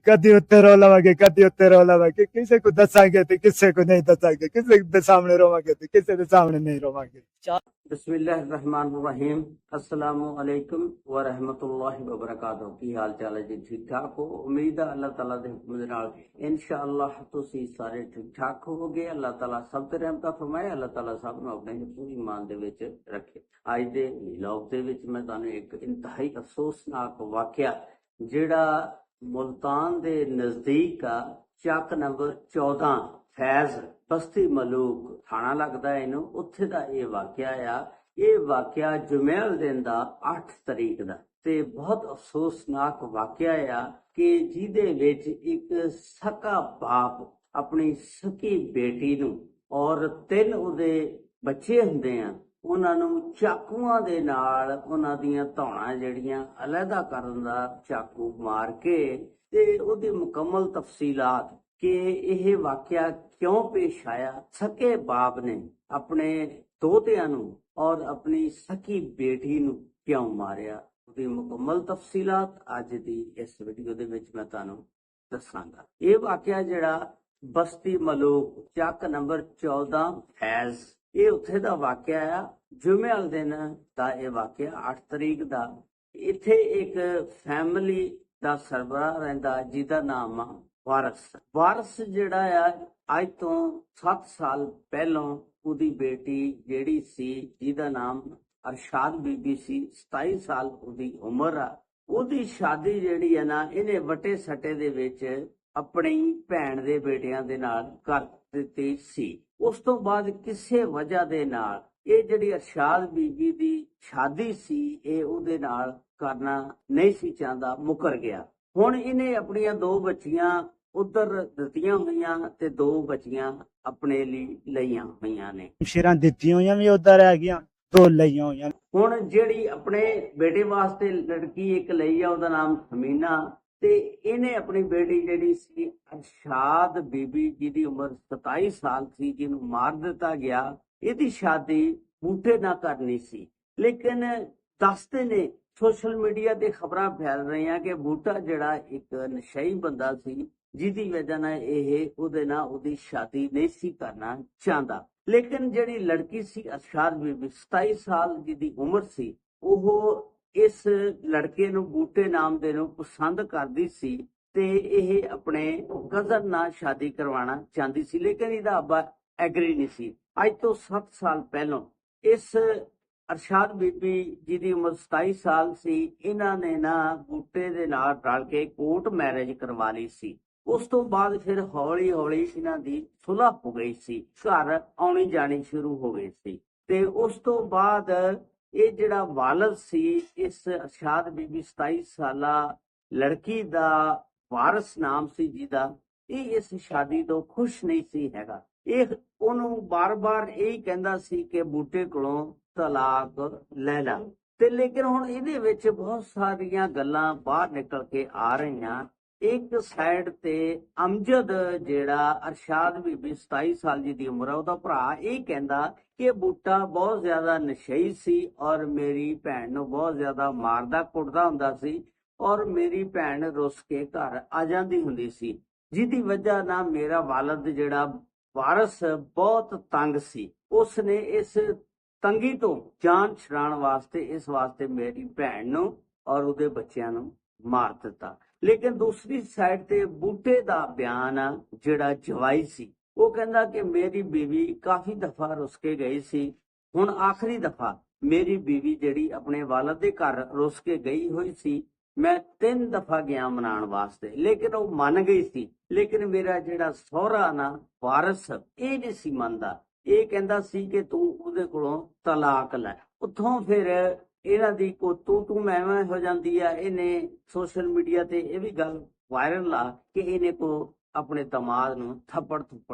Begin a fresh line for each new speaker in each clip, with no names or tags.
कदी उत्ते रो लवांगे कदी उत्ते रो लवांगे, किसी को दसांगे तो किसी को नहीं दसांगे, किसी के सामने रोवांगे तो किसी के सामने नहीं रोवांगे।
बिस्मिल्लाहिर्रहमानिर्रहीम। अस्सलामु अलैकुम व रहमतुल्लाहि व बरकातहू। की हाल चाल है जी? ठीक ठाक हो? उम्मीद है अल्लाह ताला दे हुक्म दे नाल इंशाअल्लाह तुसी सारे ठीक ठाक होवोगे। अल्लाह ताला सब ते रहमत फरमाए। अल्लाह ताला सब नूं अपने हिफ्ज़ ईमान दे विच रखे। अज दे व्लॉग दे विच मैं तुहानूं एक इंतहाई अफसोसनाक वाक़या जिहड़ा मुल्तान दे नजदीक आ ਚੱਕ नंबर 14 फैज बस्ती मलूक थाना लगदा है इनू, उत्थे दा ये वाकया आ। ये वाकया जुमेल दिन दा 8 तरीक दा ते बहुत अफसोसनाक वाकया आ कि जिहदे विच एक ਸਕਾ बाप अपनी ਸਕੀ बेटी नू और 3 ਉਹਦੇ ਬੱਚੇ ਹੁੰਦੇ ਆ ਉਹਨਾਂ ਨੂੰ ਚਾਕੂਆਂ ਦੇ ਨਾਲ ਉਹਨਾਂ ਦੀਆਂ ਧੌਣਾਂ ਜਿਹੜੀਆਂ ਅਲੱਗਾ ਕਰਨ ਦਾ ਚਾਕੂ ਮਾਰ ਕੇ ਤੇ ਉਹਦੀ ਮੁਕੰਮਲ ਤਫਸੀਲਾਤ ਕਿ ਇਹ ਵਾਕਿਆ ਕਿਉਂ ਪੇਸ਼ ਆਇਆ, ਸਕੇ ਬਾਪ ਨੇ ਆਪਣੇ ਦੋਤਿਆਂ ਨੂੰ ਔਰ ਆਪਣੀ ਸਕੀ ਬੇਟੀ ਨੂੰ ਕਿਉਂ ਮਾਰਿਆ, ਉਹਦੀ ਮੁਕੰਮਲ ਤਫਸੀਲਾਤ ਅੱਜ ਦੀ ਇਸ ਵੀਡੀਓ ਦੇ ਵਿੱਚ ਮੈਂ ਤੁਹਾਨੂੰ ਦੱਸਾਂਗਾ। ਇਹ ਵਾਕਿਆ ਜਿਹੜਾ ਬਸਤੀ ਮਲੂਕ ਚੱਕ ਨੰਬਰ 14 ਫੈਜ਼, ਇਹ ਉੱਥੇ ਦਾ ਵਾਕਿਆ ਆ। ਜੁਮੇ ਵਾਲੇ ਦਿਨ ਦਾ ਇਹ ਵਾਕਿਆ 8 ਤਰੀਕ ਦਾ। ਇੱਥੇ ਇੱਕ ਫੈਮਿਲੀ ਦਾ ਸਰਬਰਾਹ ਰਹਿੰਦਾ ਜਿਹਦਾ ਨਾਮ ਆ ਵਾਰਸ ਜਿਹੜਾ ਆ ਅੱਜ ਤੋਂ 7 ਸਾਲ ਪਹਿਲਾਂ ਉਹਦੀ ਬੇਟੀ ਜਿਹੜੀ ਸੀ ਜਿਹਦਾ ਨਾਮ ਅਰਸ਼ਾਦ ਬੀਬੀ ਸੀ, 27 ਸਾਲ ਉਹਦੀ ਉਮਰ ਆ, ਉਹਦੀ ਸ਼ਾਦੀ ਜਿਹੜੀ ਆ ਨਾ ਇਹਨੇ ਵਟੇ ਸੱਟੇ ਦੇ ਵਿੱਚ ਆਪਣੀ ਭੈਣ ਦੇ ਬੇਟਿਆਂ ਦੇ ਨਾਲ ਕਰ ਦਿੱਤੀ ਸੀ। ਉਸ ਤੋਂ ਬਾਅਦ ਕਿਸੇ ਵਜ੍ਹਾ ਦੇ ਨਾਲ ਇਹ ਜਿਹੜੀ ਅਰਸ਼ਾਦ ਬੀਬੀ ਦੀ ਸ਼ਾਦੀ ਸੀ ਇਹ ਉਹਦੇ ਨਾਲ ਕਰਨਾ ਨਹੀਂ ਸੀ ਚਾਹੁੰਦਾ, ਮੁਕਰ ਗਿਆ। ਹੁਣ ਇਹਨੇ ਆਪਣੀਆਂ 2 ਬੱਚੀਆਂ ਉਧਰ ਦਿੱਤੀਆਂ ਹੋਈਆਂ ਤੇ 2 ਬੱਚੀਆਂ ਆਪਣੇ ਲਈ ਲਈਆਂ ਹੋਈਆਂ ਨੇ।
ਸ਼ੇਰਾਂ ਦਿੱਤੀਆਂ ਹੋਈਆਂ ਵੀ ਉਧਰ ਆ ਗਈਆਂ, 2 ਲਈਆਂ ਹੋਈਆਂ।
ਹੁਣ ਜਿਹੜੀ ਆਪਣੇ ਬੇਟੇ ਵਾਸਤੇ ਲੜਕੀ ਇੱਕ ਲਈ ਆ ਉਹਦਾ ਨਾਮ ਸਮੀਨਾ, ਤੇ ਇਹਨੇ ਆਪਣੀ ਬੇਟੀ ਜਿਹੜੀ ਸੀ ਅਰਸ਼ਾਦ ਬੀਬੀ ਜਿਹਦੀ ਉਮਰ 27 ਸਾਲ ਸੀ, ਜਿਹਨੂੰ ਮਾਰ ਦਿੱਤਾ ਗਿਆ, ਇਹਦੀ ਸ਼ਾਦੀ ਬੂਟੇ ਨਾਲ ਕਰਨੀ ਸੀ। ਲੇਕਿਨ ਦੱਸਦੇ ਨੇ ਸੋਸ਼ਲ ਮੀਡੀਆ ਤੇ ਖਬਰਾਂ ਫੈਲ ਰਹੀਆਂ ਕਿ ਬੂਟਾ ਜਿਹੜਾ ਇੱਕ ਨਸ਼ਈ ਬੰਦਾ ਸੀ ਜਿਹਦੀ ਵਜ੍ਹਾ ਨਾਲ ਇਹ ਉਹਦੇ ਨਾਲ ਉਹਦੀ ਸ਼ਾਦੀ ਨਹੀਂ ਸੀ ਕਰਨਾ ਚਾਹੁੰਦਾ। ਲੇਕਿਨ ਜਿਹੜੀ ਲੜਕੀ ਸੀ ਅਰਸ਼ਾਦ ਬੀਬੀ 27 ਸਾਲ ਜਿਹਦੀ ਉਮਰ ਸੀ, ਉਹ ਇਸ ਲੜਕੇ ਨੂੰ ਬੂਟੇ ਨਾਮ ਦੇ ਨੂੰ ਪਸੰਦ ਕਰਦੀ ਸੀ ਤੇ ਇਹ ਆਪਣੇ ਕਜ਼ਨ ਨਾਲ ਸ਼ਾਦੀ ਕਰਵਾਉਣਾ ਚਾਹੁੰਦੀ ਸੀ। ਲੇਕਿਨ ਇਹਦਾ ਅੱਬਾ ਐਗਰੀ ਨਹੀਂ ਸੀ। ਅੱਜ ਤੋਂ 7 ਸਾਲ ਪਹਿਲਾਂ ਇਸ ਅਰਸ਼ਾਦ ਬੀਬੀ ਜਿਹਦੀ ਉਮਰ 27 ਸਾਲ ਸੀ, ਇਹਨਾਂ ਨੇ ਨਾ ਬੂਟੇ ਦੇ ਨਾਲ ਰਲ ਕੇ ਕੋਰਟ ਮੈਰਿਜ ਕਰਵਾ ਲਈ ਸੀ। ਉਸ ਤੋਂ ਬਾਅਦ ਫਿਰ ਹੌਲੀ ਹੌਲੀ ਇਹਨਾਂ ਦੀ ਸੁਲ੍ਹਾ ਹੋ ਗਈ ਸੀ, ਘਰ ਆਉਣੀ ਜਾਣੀ ਸ਼ੁਰੂ ਹੋ ਗਈ ਸੀ। ਤੇ ਉਸ ਤੋਂ ਬਾਅਦ ਇਹ ਜਿਹੜਾ ਵਾਲਦ ਸੀ ਇਸ ਅਰਸ਼ਾਦ ਬੀਬੀ 27 ਸਾਲਾ ਲੜਕੀ ਦਾ ਵਾਰਸ ਨਾਮ ਸੀ ਜਿਹਦਾ, ਇਹ ਇਸ ਸ਼ਾਦੀ ਤੋਂ ਖੁਸ਼ ਨਹੀਂ ਸੀ ਹੈਗਾ। ਇਹ ਉਹਨੂੰ ਬਾਰ-ਬਾਰ ਇਹੀ ਕਹਿੰਦਾ ਸੀ ਕਿ ਬੂਟੇ ਕੋਲੋਂ ਤਲਾਕ ਲੈ ਲਾ। ਤੇ ਲੇਕਿਨ ਹੁਣ ਇਹਦੇ ਵਿੱਚ ਬਹੁਤ ਸਾਰੀਆਂ ਗੱਲਾਂ ਬਾਹਰ ਨਿਕਲ ਕੇ ਆ ਰਹੀਆਂ। ਇੱਕ ਸਾਈਡ ਤੇ ਅਮਜਦ ਜਿਹੜਾ ਅਰਸ਼ਾਦ ਬੀਬੀ 27 ਸਾਲ ਜੀ ਦੀ ਉਮਰ ਆ, ਉਹਦਾ ਭਰਾ ਇਹ ਕਹਿੰਦਾ ਕਿ ਬੂਟਾ ਬਹੁਤ ਜ਼ਿਆਦਾ ਨਸ਼ਈ ਸੀ ਔਰ ਮੇਰੀ ਭੈਣ ਨੂੰ ਬਹੁਤ ਜ਼ਿਆਦਾ ਮਾਰਦਾ ਕੁੱਟਦਾ ਹੁੰਦਾ ਸੀ ਔਰ ਮੇਰੀ ਭੈਣ ਰੁੱਸ ਕੇ ਘਰ ਆ ਜਾਂਦੀ ਹੁੰਦੀ ਸੀ, ਜਿਹਦੀ ਵਜ੍ਹਾ ਨਾਲ ਮੇਰਾ ਵਾਲਦ ਜਿਹੜਾ ਵਾਰਸ ਬਹੁਤ ਤੰਗ ਸੀ। ਉਸਨੇ ਇਸ ਤੰਗੀ ਤੋਂ ਜਾਨ ਛੁਡਾਉਣ ਵਾਸਤੇ ਇਸ ਵਾਸਤੇ ਮੇਰੀ ਭੈਣ ਨੂੰ ਔਰ ਉਹਦੇ ਬੱਚਿਆਂ ਨੂੰ ਮਾਰ ਦਿੱਤਾ। ਲੇਕਿਨ ਦੂਸਰੀ ਸਾਈਡ ਤੇ ਬੂਟੇ ਦਾ ਬਿਆਨ ਆ ਜਿਹੜਾ ਜਵਾਈ ਸੀ, ਉਹ ਕਹਿੰਦਾ ਕਿ ਮੇਰੀ ਬੀਵੀ ਕਾਫੀ ਦਫਾ ਰੁੱਸ ਕੇ ਗਈ ਸੀ, ਹੁਣ ਆਖਰੀ ਦਫਾ ਮੇਰੀ ਬੀਵੀ ਜਿਹੜੀ ਆਪਣੇ ਵਾਲਦ ਦੇ ਘਰ ਰੁੱਸ ਕੇ ਗਈ ਹੋਈ ਸੀ, ਮੈਂ 3 ਦਫਾ ਗਿਆ ਮਨਾਉਣ ਵਾਸਤੇ, ਲੇਕਿਨ ਉਹ ਮੰਨ ਗਈ ਸੀ। ਲੇਕਿਨ ਮੇਰਾ ਜਿਹੜਾ ਸਹੁਰਾ ਨਾ ਵਾਰਸ ਇਹ ਨਹੀਂ ਸੀ ਮੰਨਦਾ, ਇਹ ਕਹਿੰਦਾ ਸੀ ਕਿ ਤੂੰ ਉਹਦੇ ਕੋਲੋਂ ਤਲਾਕ ਲੈ। ਉੱਥੋਂ ਫਿਰ ਇਹਨਾਂ ਦੀ ਕੋ ਤੂੰ ਮੈਂ ਹੋ ਜਾਂਦੀ ਆ। ਇਹਨੇ ਸੋਸ਼ਲ ਮੀਡੀਆ ਤੇ ਇਹ ਵੀ ਗੱਲ ਵਾਇਰਲ ਆ ਕਿ ਇਹਨੇ ਕੋ ਆਪਣੇ ਦਮਾਦ ਨੂੰ ਥੱਪੜ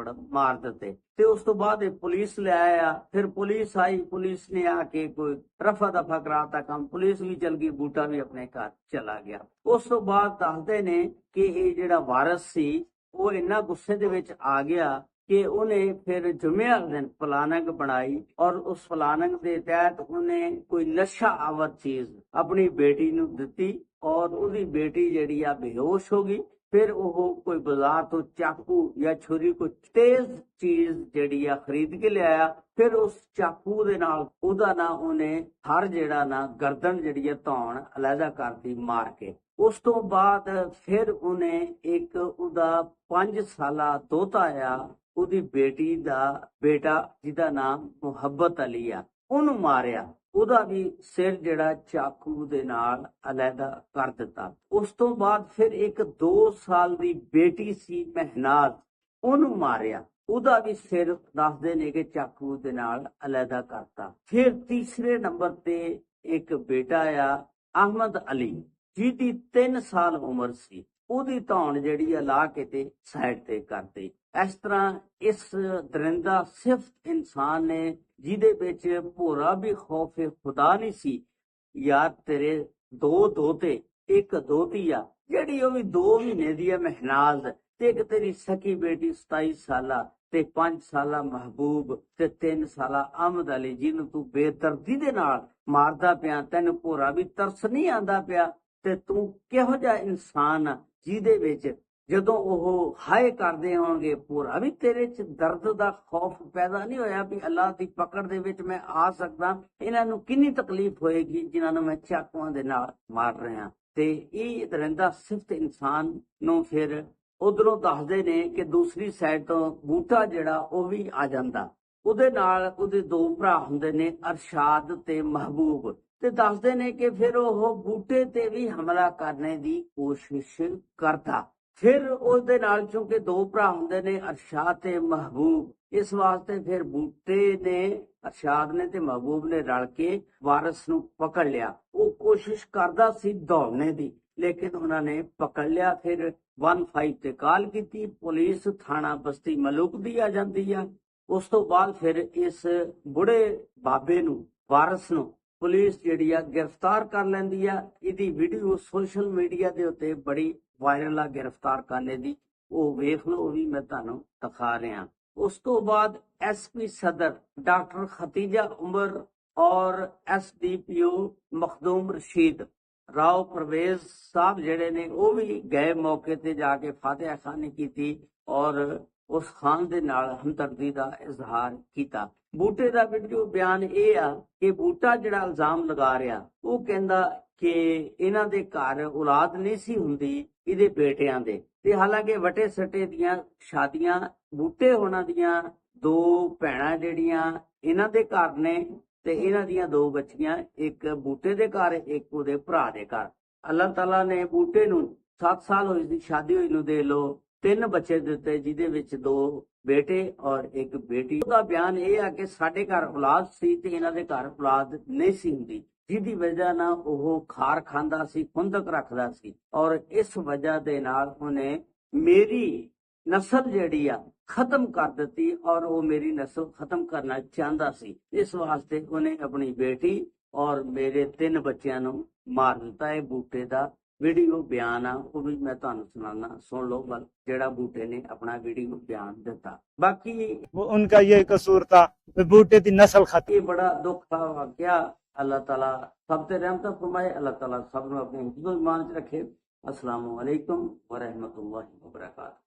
ਮਾਰ ਦਿੱਤੇ। ਤੇ ਉਸ ਤੋਂ ਬਾਅਦ ਇਹ ਪੁਲਿਸ ਲੈ ਆਇਆ। ਫਿਰ ਪੁਲਿਸ ਆਈ, ਪੁਲਿਸ ਨੇ ਆ ਕੇ ਕੋਈ ਰਫਾ ਦਫਾ ਕਰਾਤਾ ਕੰਮ, ਪੁਲਿਸ ਵੀ ਚਲ ਗਈ, ਬੂਟਾ ਵੀ ਆਪਣੇ ਘਰ ਚਲਾ ਗਿਆ। ਉਸ ਤੋਂ ਬਾਅਦ ਦੱਸਦੇ ਨੇ ਕਿ ਇਹ ਜਿਹੜਾ ਵਾਰਸ ਸੀ ਉਹ ਇੰਨਾ ਗੁੱਸੇ ਦੇ ਵਿੱਚ ਆ ਗਿਆ ਕਿ ਉਹਨੇ ਫਿਰ ਜੁਮੇ ਵਾਲੇ ਦਿਨ ਪਲਾਨਿੰਗ ਬਣਾਈ ਔਰ ਉਸ ਪਲਾਨਿੰਗ ਦੇ ਤਹਿਤ ਉਹਨੇ ਕੋਈ ਨਸ਼ਾ ਆਵਰ ਚੀਜ਼ ਆਪਣੀ ਬੇਟੀ ਨੂੰ ਦਿੱਤੀ ਔਰ ਉਹਦੀ ਬੇਟੀ ਜਿਹੜੀ ਆ ਬੇਹੋਸ਼ ਹੋ ਗਈ ਫਿਰ ਉਹ ਕੋਈ ਬਾਜ਼ਾਰ ਤੋਂ ਚਾਕੂ ਜਾਂ ਛੁਰੀ ਕੋਈ ਤੇਜ਼ ਚੀਜ਼ ਜਿਹੜੀ ਆ ਖਰੀਦ ਕੇ ਲਿਆਇਆ। ਫਿਰ ਉਸ ਚਾਕੂ ਦੇ ਨਾਲ ਉਹਦਾ ਨਾ ਉਹਨੇ ਹਰ ਜਿਹੜਾ ਨਾ ਗਰਦਨ ਜਿਹੜੀ ਆ ਧੌਣ ਅਲੱਗਾ ਕਰਤੀ ਮਾਰ ਕੇ। ਉਸ ਤੋਂ ਬਾਅਦ ਫਿਰ ਉਹਨੇ ਇੱਕ ਉਹਦਾ 5 ਸਾਲਾ ਦੋਤਾ ਆ, ਉਹਦੀ ਬੇਟੀ ਦਾ ਬੇਟਾ ਜਿਹਦਾ ਨਾਮ ਮੁਹੱਬਤ ਅਲੀ ਆ, ਉਹਨੂੰ ਮਾਰਿਆ। ਉਹਦਾ ਵੀ ਸਿਰ ਜਿਹੜਾ ਚਾਕੂ ਦੇ ਨਾਲ ਅਲੱਗਾ ਕਰ ਦਿੱਤਾ। ਉਸ ਤੋਂ ਬਾਅਦ ਫਿਰ ਇੱਕ 2 ਸਾਲ ਦੀ ਬੇਟੀ ਸੀ ਮਹਿਨਾਜ਼, ਉਹਨੂੰ ਮਾਰਿਆ। ਉਹਦਾ ਵੀ ਸਿਰ ਦੱਸਦੇ ਨੇ ਕਿ ਚਾਕੂ ਦੇ ਨਾਲ ਅਲੱਗਾ ਕਰਤਾ। ਫਿਰ ਤੀਸਰੇ ਨੰਬਰ ਤੇ ਇੱਕ ਬੇਟਾ ਆ ਅਹਿਮਦ ਅਲੀ, ਜਿਹਦੀ 3 ਸਾਲ ਉਮਰ ਸੀ, ਉਹਦੀ ਧੌਣ ਜਿਹੜੀ ਆ ਲਾ ਕੇ ਤੇ ਸਾਈਡ ਤੇ ਕਰਤੀ। ਇਸ ਤਰ੍ਹਾਂ ਇਸ ਦਰਿੰਦਾ ਸਿਫਤ ਇਨਸਾਨ ਨੇ ਜਿਹਦੇ ਵਿੱਚ ਭੋਰਾ ਵੀ ਖੌਫ ਖੁਦਾ ਨਹੀਂ ਸੀ। ਯਾਰ ਤੇਰੇ 2 ਦੋਤੇ, ਇੱਕ ਦੋਤੀ ਆ ਜਿਹੜੀ ਉਹ ਵੀ 2 ਮਹੀਨੇ ਦੀ ਆ ਮਹਿਨਾਜ਼, ਤੇ ਇੱਕ ਤੇਰੀ ਸਕੀ ਬੇਟੀ 27 ਸਾਲਾ, ਤੇ 5 ਸਾਲਾ ਮਹਿਬੂਬ, ਤੇ 3 ਸਾਲਾ ਅਹਿਮਦ ਅਲੀ ਜਿਹਨੂੰ ਤੂੰ ਬੇਦਰਦੀ ਦੇ ਨਾਲ ਮਾਰਦਾ ਪਿਆ। ਤੈਨੂੰ ਭੋਰਾ ਵੀ ਤਰਸ ਨਹੀਂ ਆਂਦਾ ਪਿਆ। ਤੇ ਤੂੰ ਕਿਹੋ ਜਿਹਾ ਇਨਸਾਨ ਆ ਜਿਹਦੇ ਵਿੱਚ ਜਦੋਂ ਉਹ ਹਾਏ ਕਰਦੇ ਹੋਣਗੇ ਪੂਰਾ ਵੀ ਤੇਰੇ ਚ ਦਰਦ ਦਾ ਖੌਫ ਪੈਦਾ ਨਹੀਂ ਹੋਇਆ ਵੀ ਅੱਲਾਹ ਦੀ ਪਕੜ ਦੇ ਵਿੱਚ ਮੈਂ ਆ ਸਕਦਾ। ਇਹਨਾਂ ਨੂੰ ਕਿੰਨੀ ਤਕਲੀਫ ਹੋਏਗੀ ਜਿਨ੍ਹਾਂ ਨੂੰ ਮੈਂ ਚਾਕੂਆਂ ਦੇ ਨਾਲ ਮਾਰ ਰਿਹਾ। ਤੇ ਇਹ ਦਰਿੰਦਾ ਸਿਫਤ ਇਨਸਾਨ ਨੂੰ ਫਿਰ ਉਧਰੋਂ ਦੱਸਦੇ ਨੇ ਕਿ ਦੂਸਰੀ ਸਾਈਡ ਤੋਂ ਬੂਟਾ ਜਿਹੜਾ ਉਹ ਵੀ ਆ ਜਾਂਦਾ। ਉਹਦੇ ਨਾਲ ਉਹਦੇ 2 ਭਰਾ ਹੁੰਦੇ ਨੇ, ਅਰਸ਼ਾਦ ਤੇ ਮਹਿਬੂਬ। ਤੇ ਦੱਸਦੇ ਨੇ ਕਿ ਫਿਰ ਉਹ ਬੂਟੇ ਤੇ ਵੀ ਹਮਲਾ ਕਰਨੇ ਦੀ ਕੋਸ਼ਿਸ਼ ਕਰਦਾ। ਫਿਰ ਉਹਦੇ ਨਾਲ ਕਿਉਂਕਿ 2 ਭਰਾ ਹੁੰਦੇ ਨੇ, ਅਰਸ਼ਾਦ ਤੇ ਮਹਿਬੂਬ, ਇਸ ਵਾਸਤੇ ਫਿਰ ਬੂਟੇ ਨੇ, ਅਰਸ਼ਾਦ ਨੇ ਤੇ ਮਹਿਬੂਬ ਨੇ ਰਲ ਕੇ ਵਾਰਿਸ ਨੂੰ ਪਕੜ ਲਿਆ। ਉਹ ਕੋਸ਼ਿਸ਼ ਕਰਦਾ ਸੀ ਦੌੜਨੇ ਦੀ, ਲੇਕਿਨ ਉਹਨਾਂ ਨੇ ਪਕੜ ਲਿਆ। ਫਿਰ 15 ਤੇ ਕਾਲ ਕੀਤੀ, ਪੁਲਿਸ ਥਾਣਾ ਬਸਤੀ ਮਲੂਕ ਦੀ ਆ ਜਾਂਦੀ ਆ। ਉਸ ਤੋਂ ਬਾਅਦ ਫਿਰ ਇਸ ਬੁੜੇ ਬਾਬੇ ਨੂੰ, ਵਾਰਿਸ ਨੂੰ ਪੁਲਿਸ ਜਿਹੜੀ ਆ ਗ੍ਰਿਫਤਾਰ ਕਰ ਲੈਂਦੀ ਆ। ਇਹਦੀ ਵੀਡੀਓ ਸੋਸ਼ਲ ਮੀਡੀਆ ਦੇ ਉੱਤੇ ਬੜੀ ਵਾਇਰਲ ਆ ਗ੍ਰਿਫਤਾਰ ਕਰਨੇ ਦੀ, ਉਹ ਵੇਖ ਲਓ, ਉਹ ਵੀ ਮੈਂ ਤੁਹਾਨੂੰ ਦਿਖਾ ਰਿਹਾ। ਉਸ ਤੋਂ ਬਾਅਦ ਐਸਪੀ ਸਦਰ ਡਾਕਟਰ ਖਤੀਜਾ ਉਮਰ ਔਰ ਐਸਡੀਪੀਓ ਮਖਦੂਮ ਰਸ਼ੀਦ ਰਾਓ ਪਰਵੇਜ਼ ਸਾਹਿਬ ਜਿਹੜੇ ਨੇ ਉਹ ਵੀ ਗਏ ਮੌਕੇ ਤੇ ਜਾ ਕੇ ਫਾਤਿਹਾ ਖਾਨੀ ਕੀਤੀ ਔਰ ਉਸ ਖਾਨ ਦੇ ਨਾਲ ਹਮਦਰਦੀ ਦਾ ਇਜ਼ਹਾਰ ਕੀਤਾ। ਬੂਟੇ ਦਾ ਵੀਡੀਓ ਬਿਆਨ ਇਹ ਆ ਕਿ ਬੂਟਾ ਜਿਹੜਾ ਇਲਜ਼ਾਮ ਲਗਾ ਰਿਹਾ, ਉਹ ਕਹਿੰਦਾ ਕਿ ਇਹਨਾਂ ਦੇ ਘਰ ਔਲਾਦ ਨਹੀਂ ਸੀ ਹੁੰਦੀ ਇਹਦੇ ਬੇਟਿਆਂ ਦੇ, ਤੇ ਹਾਲਾਂਕਿ ਵਟੇ ਸਟੇ ਦੀਆਂ ਸ਼ਾਦੀਆਂ ਬੂਟੇ ਹੋਣਾ ਦੀਆਂ 2 ਭੈਣਾਂ ਜਿਹੜੀਆਂ ਇਹਨਾਂ ਦੇ ਘਰ ਨੇ, ਤੇ ਇਹਨਾਂ ਦੀਆਂ 2 ਬੱਚੀਆਂ, ਇੱਕ ਬੂਟੇ ਦੇ ਘਰ, ਇੱਕ ਉਹਦੇ ਭਰਾ ਦੇ ਘਰ। ਅੱਲਾਹ ਤਾਲਾ ਨੇ ਬੂਟੇ ਨੂੰ 7 ਸਾਲ ਹੋਈ ਸੀ ਸ਼ਾਦੀ ਹੋਈ ਨੂੰ, ਦੇ ਲੋ 3 ਬੱਚੇ ਦਿੱਤੇ, ਜਿਹਦੇ ਵਿੱਚ 2 ਬੇਟੇ ਔਰ ਇੱਕ ਬੇਟੀ। ਉਹਦਾ ਬਿਆਨ ਇਹ ਆ ਕਿ ਸਾਡੇ ਘਰ ਔਲਾਦ ਸੀ ਤੇ ਇਹਨਾਂ ਦੇ ਘਰ ਔਲਾਦ ਨਹੀਂ ਸੀ ਹੁੰਦੀ, ਜਿਹਦੀ ਵਜ੍ਹਾ ਨਾਲ ਉਹ ਖਾਰ ਖਾਂਦਾ ਸੀ, ਖੁੰਦਕ ਰੱਖਦਾ ਸੀ, ਔਰ ਇਸ ਵਜ੍ਹਾ ਦੇ ਨਾਲ ਉਹਨੇ ਮੇਰੀ ਨਸਲ ਜਿਹੜੀ ਆ ਖਤਮ ਕਰ ਦਿੱਤੀ, ਔਰ ਉਹ ਮੇਰੀ ਨਸਲ ਖਤਮ ਕਰਨਾ ਚਾਹੁੰਦਾ ਸੀ। ਇਸ ਵਾਸਤੇ ਉਹਨੇ ਆਪਣੀ ਬੇਟੀ ਔਰ ਮੇਰੇ 3 ਬੱਚਿਆਂ ਨੂੰ ਮਾਰ ਦਿੱਤਾ। ਇਹ ਬੂਟੇ ਦਾ ਵੀਡੀਓ ਬਿਆਨ ਆ, ਉਹ ਵੀ ਮੈਂ ਤੁਹਾਨੂੰ ਸੁਣਾਉਣਾ, ਸੁਣ ਲਓ ਬਲ ਜਿਹੜਾ ਬੂਟੇ ਨੇ ਆਪਣਾ ਵੀਡੀਓ ਬਿਆਨ ਦਿੱਤਾ। ਬਾਕੀ
वो उनका ये कसूर था, बूटे की नस्ल खत्म।
ਇਹ ਬੜਾ ਦੁੱਖ ਦਾ ਵਾਕਿਆ। ਅੱਲਾਹ ਤਾਲਾ ਸਭ ਤੇ ਰਹਿਮਤ ਫਰਮਾਏ। ਅੱਲਾਹ ਤਾਲਾ ਸਭ ਨੂੰ ਆਪਣੇ ਹਿਫਜ਼ ਈਮਾਨ ਚ ਰੱਖੇ। अस्सलामु अलैकुम व रहमतुल्लाहि व बरकातहू।